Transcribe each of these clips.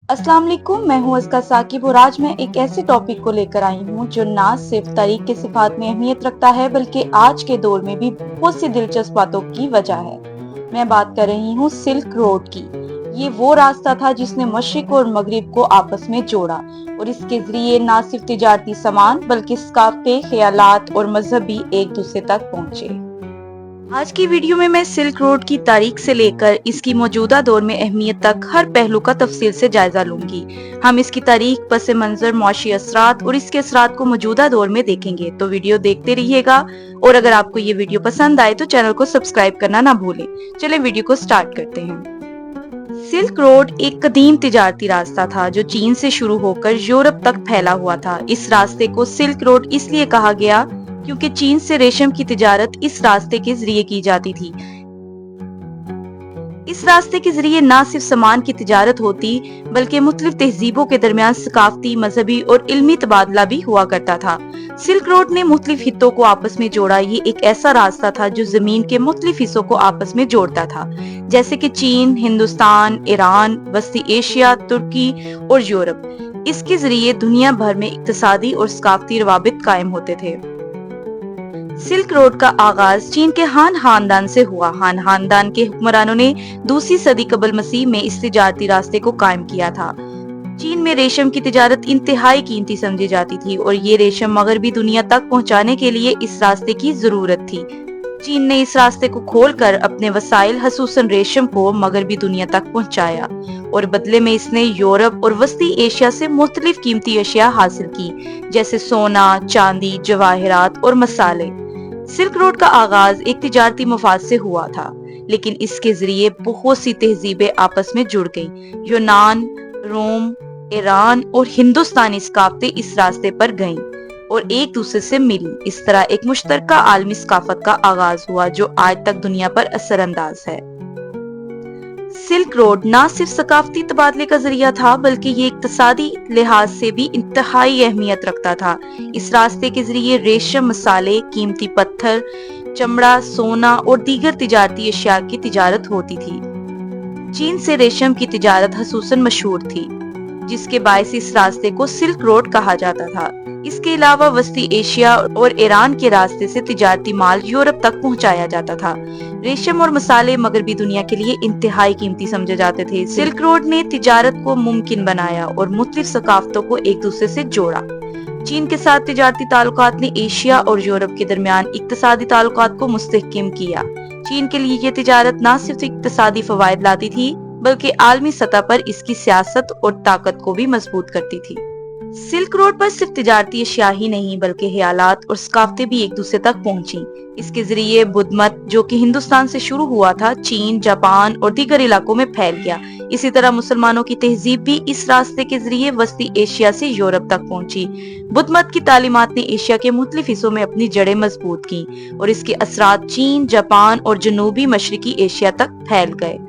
अस्सलाम वालेकुम, मैं हूँ अस्का साकिब और आज मैं एक ऐसे टॉपिक को लेकर आई हूँ जो ना सिर्फ तारीख के सिफात में अहमियत रखता है बल्कि आज के दौर में भी बहुत सी दिलचस्प बातों की वजह है। मैं बात कर रही हूँ सिल्क रोड की। ये वो रास्ता था जिसने मशरिक और मगरिब को आपस में जोड़ा और इसके जरिए ना सिर्फ तिजारती सामान बल्कि सकाफते, ख्यालात और मजहब भी एक दूसरे तक पहुँचे। आज की वीडियो में मैं सिल्क रोड की तारीख से लेकर इसकी मौजूदा दौर में अहमियत तक हर पहलू का तफसील से जायजा लूंगी। हम इसकी तारीख, पस मंजर, मुआशी असरात और इसके असरात को मौजूदा दौर में देखेंगे, तो वीडियो देखते रहिएगा। और अगर आपको ये वीडियो पसंद आए तो चैनल को सब्सक्राइब करना ना भूलें। चले वीडियो को स्टार्ट करते हैं। सिल्क रोड एक कदीम तिजारती रास्ता था जो चीन से शुरू होकर यूरोप तक फैला हुआ था। इस रास्ते को सिल्क रोड इसलिए कहा गया क्योंकि चीन से रेशम की तिजारत इस रास्ते के जरिए की जाती थी। इस रास्ते के जरिए न सिर्फ सामान की तिजारत होती बल्कि मुख्तलिफ तहजीबों के दरमियान सकाफती, मजहबी और इल्मी तबादला भी हुआ करता था। सिल्क रोड ने मुख्तलिफ हिस्सों को आपस में जोड़ा। ये एक ऐसा रास्ता था जो जमीन के मुख्तलिफ हिस्सों को आपस में जोड़ता था, जैसे कि चीन, हिंदुस्तान, ईरान, वस्ती एशिया, तुर्की और यूरोप। इसके जरिए दुनिया भर में इक्तिसादी और सकाफती रवाबित कायम होते थे। सिल्क रोड का आगाज चीन के हान खानदान से हुआ। हान खानदान के हुक्मरानों ने दूसरी सदी कबल मसीह में इस तिजारती रास्ते को कायम किया था। चीन में रेशम की तिजारत इंतहाई कीमती समझी जाती थी और ये रेशम मगरबी दुनिया तक पहुंचाने के लिए इस रास्ते की जरूरत थी। चीन ने इस रास्ते को खोलकर अपने वसाइल खसूसन रेशम को मगरबी दुनिया तक पहुंचाया और बदले में इसने यूरोप और वस्ती एशिया से मुख्तलिफ कीमती अशिया हासिल की, जैसे सोना, चांदी, जवाहरात और मसाले। सिल्क रोड का आगाज एक तिजारती मफाद से हुआ था, लेकिन इसके जरिए बहुत सी तहजीबें आपस में जुड़ गईं। यूनान, रोम, ईरान और हिंदुस्तानी सकाफतें इस रास्ते पर गईं और एक दूसरे से मिली। इस तरह एक मुश्तरका आलमी सकाफत का आगाज हुआ जो आज तक दुनिया पर असरअंदाज है। सिल्क रोड न सिर्फ सकाफती तबादले का जरिया था बल्कि ये इक्तिसादी लिहाज से भी इंतहाई अहमियत रखता था। इस रास्ते के जरिए रेशम, मसाले, कीमती पत्थर, चमड़ा, सोना और दीगर तिजारती अशिया की तिजारत होती थी। चीन से रेशम की तिजारत खसूसन मशहूर थी, जिसके बायस इस रास्ते को सिल्क रोड कहा जाता था। इसके अलावा वस्ती एशिया और ईरान के रास्ते से तिजारती माल यूरोप तक पहुंचाया जाता था। रेशम और मसाले मगरबी दुनिया के लिए इंतहाई कीमती समझे जाते थे। सिल्क रोड ने तिजारत को मुमकिन बनाया और मुख्तलिफ सकाफतों को एक दूसरे से जोड़ा। चीन के साथ तिजारती ताल्लुकात ने एशिया और यूरोप के दरमियान इक्तिसादी ताल्लुकात को मुस्तहकम किया। चीन के लिए ये तिजारत न सिर्फ इक्तिसादी फवायद लाती थी बल्कि आलमी सतह पर इसकी सियासत और ताकत को भी मजबूत करती थी। सिल्क रोड पर सिर्फ तिजारती अशिया ही नहीं बल्कि ख्यालात और सकाफतें भी एक दूसरे तक पहुंची। इसके जरिए बुद्ध मत, जो कि हिंदुस्तान से शुरू हुआ था, चीन, जापान और दीगर इलाकों में फैल गया। इसी तरह मुसलमानों की तहजीब भी इस रास्ते के जरिए वस्ती एशिया से यूरोप तक पहुंची। बुद्ध मत की तालीमात ने एशिया के मुख्तलिफ हिस्सों में अपनी जड़ें मजबूत की और इसके असरात चीन, जापान और जनूबी मशरिकी एशिया तक फैल गए।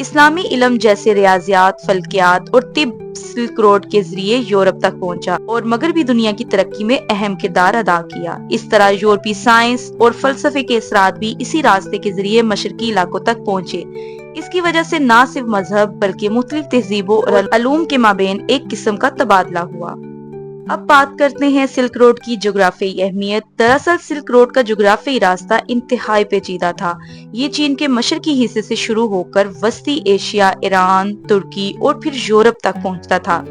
इस्लामी इल्म जैसे रियाजियात, फल्कियात और तिब सिल्क रोड के जरिए यूरोप तक पहुंचा और मगरबी दुनिया की तरक्की में अहम किरदार अदा किया। इस तरह यूरोपीय साइंस और फलसफे के असरात भी इसी रास्ते के जरिए मशरकी इलाकों तक पहुंचे। इसकी वजह से न सिर्फ मजहब बल्कि मुख्तलिफ तहजीबों और अलूम के माबेन एक किस्म का तबादला हुआ। अब बात करते हैं सिल्क रोड की जोग्राफियाई अहमियत। दरअसल सिल्क रोड का जोग्राफियाई रास्ता इंतहाई पेचीदा था। ये चीन के मशरकी हिस्से से शुरू होकर वस्ती एशिया, ईरान, तुर्की और फिर यूरोप तक पहुंचता था।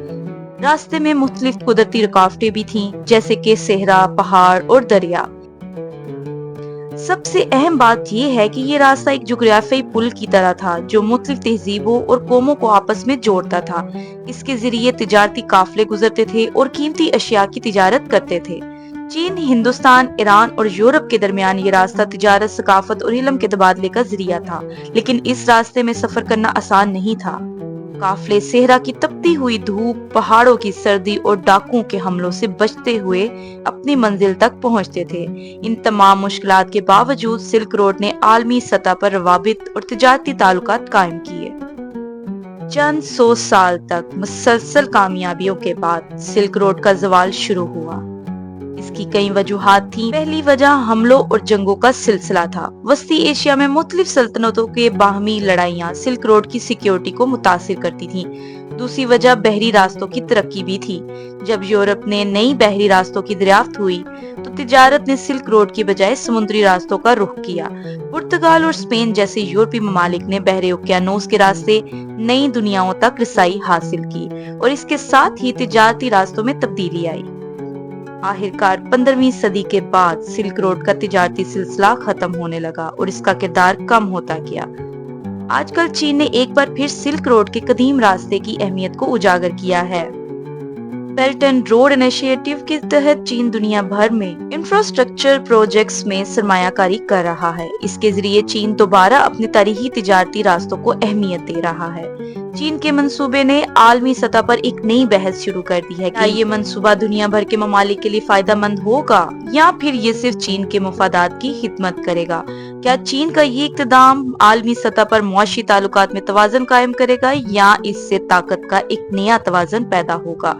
रास्ते में मुख्तलिफ कुदरती रुकावटें भी थीं, जैसे कि सहरा, पहाड़ और दरिया। सबसे अहम बात यह है कि ये रास्ता एक जोग्राफियाई पुल की तरह था जो मुख्तलिफ तहजीबों और कौमों को आपस में जोड़ता था। इसके जरिए तिजारती काफले गुजरते थे और कीमती अशिया की तिजारत करते थे। चीन, हिंदुस्तान, ईरान और यूरोप के दरमियान ये रास्ता तिजारत, सकाफत और इल्म के तबादले का जरिया था, लेकिन इस रास्ते में सफर करना आसान नहीं था। काफले सहरा की तपती हुई धूप, पहाड़ों की सर्दी और डाकुओं के हमलों से बचते हुए अपनी मंजिल तक पहुंचते थे। इन तमाम मुश्किलात के बावजूद सिल्क रोड ने आलमी सतह पर रवाबित और तिजारती ताल्लुकात कायम किए। चंद 100 साल तक मुसलसल कामयाबियों के बाद सिल्क रोड का ज़वाल शुरू हुआ। इसकी कई वजूहात थी। पहली वजह हमलों और जंगों का सिलसिला था। वस्ती एशिया में मुख्तलिफ सल्तनतों के बाहमी लड़ाइयाँ सिल्क रोड की सिक्योरिटी को मुतासिर करती थीं। दूसरी वजह बहरी रास्तों की तरक्की भी थी। जब यूरोप ने नई बहरी रास्तों की दरियाफ्त हुई तो तिजारत ने सिल्क रोड की बजाय समुद्री रास्तों का रुख किया। पुर्तगाल और स्पेन जैसे यूरोपीय ममालिक ने बहरे उकियानोस के रास्ते नई दुनियाओं तक रसाई हासिल की और इसके साथ ही तिजारती रास्तों में तब्दीली आई। आखिरकार 15वीं सदी के बाद सिल्क रोड का तिजारती सिलसिला खत्म होने लगा और इसका किरदार कम होता गया। आजकल चीन ने एक बार फिर सिल्क रोड के कदीम रास्ते की अहमियत को उजागर किया है। बेल्ट एंड रोड इनिशिएटिव के तहत चीन दुनिया भर में इंफ्रास्ट्रक्चर प्रोजेक्ट्स में सरमायाकारी कर रहा है। इसके जरिए चीन दोबारा अपने तारीखी तिजारती रास्तों को अहमियत दे रहा है। चीन के मंसूबे ने आलमी सतह पर एक नई बहस शुरू कर दी है कि ये मंसूबा दुनिया भर के ममालिक के लिए फायदेमंद होगा या फिर ये सिर्फ चीन के मुफादात की खिदमत करेगा। क्या चीन का ये इक़्तिदाम आलमी सतह पर मुआशी ताल्लुकात में तवाज़ुन कायम करेगा या इससे ताकत का एक नया तवाज़ुन पैदा होगा।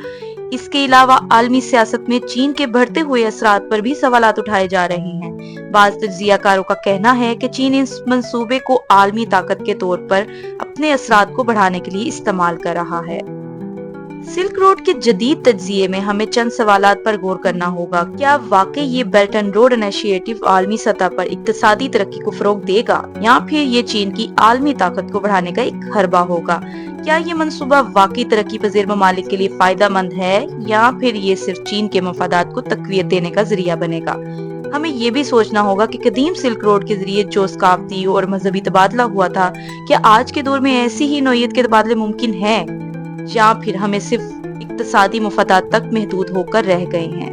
इसके अलावा आलमी सियासत में चीन के बढ़ते हुए असरात पर भी सवालात उठाए जा रहे हैं। बाज़ तज्ज़ियाकारों का कहना है कि चीन इस मंसूबे को आलमी ताकत के तौर पर अपने असरात को बढ़ाने के लिए इस्तेमाल कर रहा है। सिल्क रोड के जदीद तज्जिये में हमें चंद सवालात पर गौर करना होगा। क्या वाकई ये बेल्ट एंड रोड इनिशिएटिव आलमी सतह पर इक्तिसादी तरक्की को फरोग देगा या फिर ये चीन की आलमी ताकत को बढ़ाने का एक हरबा होगा। क्या ये मंसूबा वाकई तरक्की पजीर ममालिक के लिए फायदेमंद है या फिर ये सिर्फ चीन के मफादात को तकवीत देने का जरिया बनेगा। हमें ये भी सोचना होगा कि कदीम सिल्क रोड के जरिए जो सकाफती और मजहबी तबादला हुआ था, क्या आज के दौर में ऐसी ही नौइयत के तबादले मुमकिन है या फिर हमें सिर्फ इक्तिसादी मुफादात तक महदूद होकर रह गए हैं।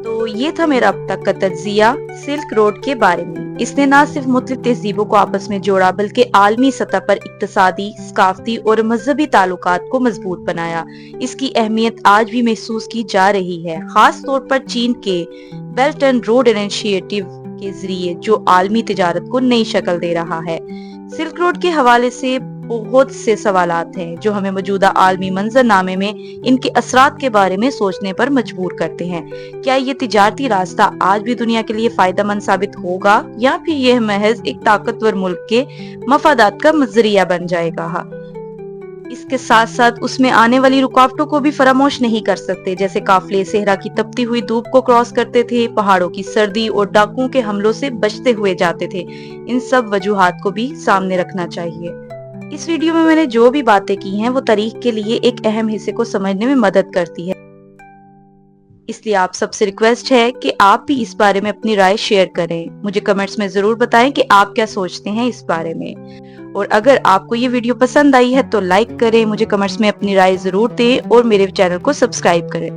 तो ये था मेरा अब तक का तज्जिया सिल्क रोड के बारे में। इसने न सिर्फ मुख्तलिफ तहजीबों को आपस में जोड़ा बल्कि आलमी सतह पर इक्तिसादी, सकाफती और मजहबी ताल्लुकात को मजबूत बनाया। इसकी अहमियत आज भी महसूस की जा रही है, खास तौर पर चीन के बेल्ट एंड रोड इनिशिएटिव के जरिए जो आलमी तिजारत को नई शक्ल दे रहा है। सिल्क रोड के हवाले से बहुत से सवालात हैं जो हमें मौजूदा आलमी मंजरनामे में इनके असरात के बारे में सोचने पर मजबूर करते हैं। क्या ये तिजारती रास्ता आज भी दुनिया के लिए फायदेमंद साबित होगा या फिर यह महज एक ताकतवर मुल्क के मफादात का जरिया बन जाएगा। इसके साथ साथ उसमें आने वाली रुकावटों को भी फरामोश नहीं कर सकते, जैसे काफिले सेहरा की तपती हुई धूप को क्रॉस करते थे, पहाड़ों की सर्दी और डाकुओं के हमलों से बचते हुए जाते थे। इन सब वजूहात को भी सामने रखना चाहिए। इस वीडियो में मैंने जो भी बातें की हैं वो तारीख के लिए एक अहम हिस्से को समझने में मदद करती है, इसलिए आप सबसे रिक्वेस्ट है कि आप भी इस बारे में अपनी राय शेयर करें। मुझे कमेंट्स में जरूर बताएं कि आप क्या सोचते हैं इस बारे में। और अगर आपको ये वीडियो पसंद आई है तो लाइक करें, मुझे कमेंट्स में अपनी राय जरूर दें और मेरे चैनल को सब्सक्राइब करें।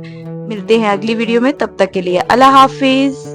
मिलते हैं अगली वीडियो में, तब तक के लिए अल्लाह हाफिज।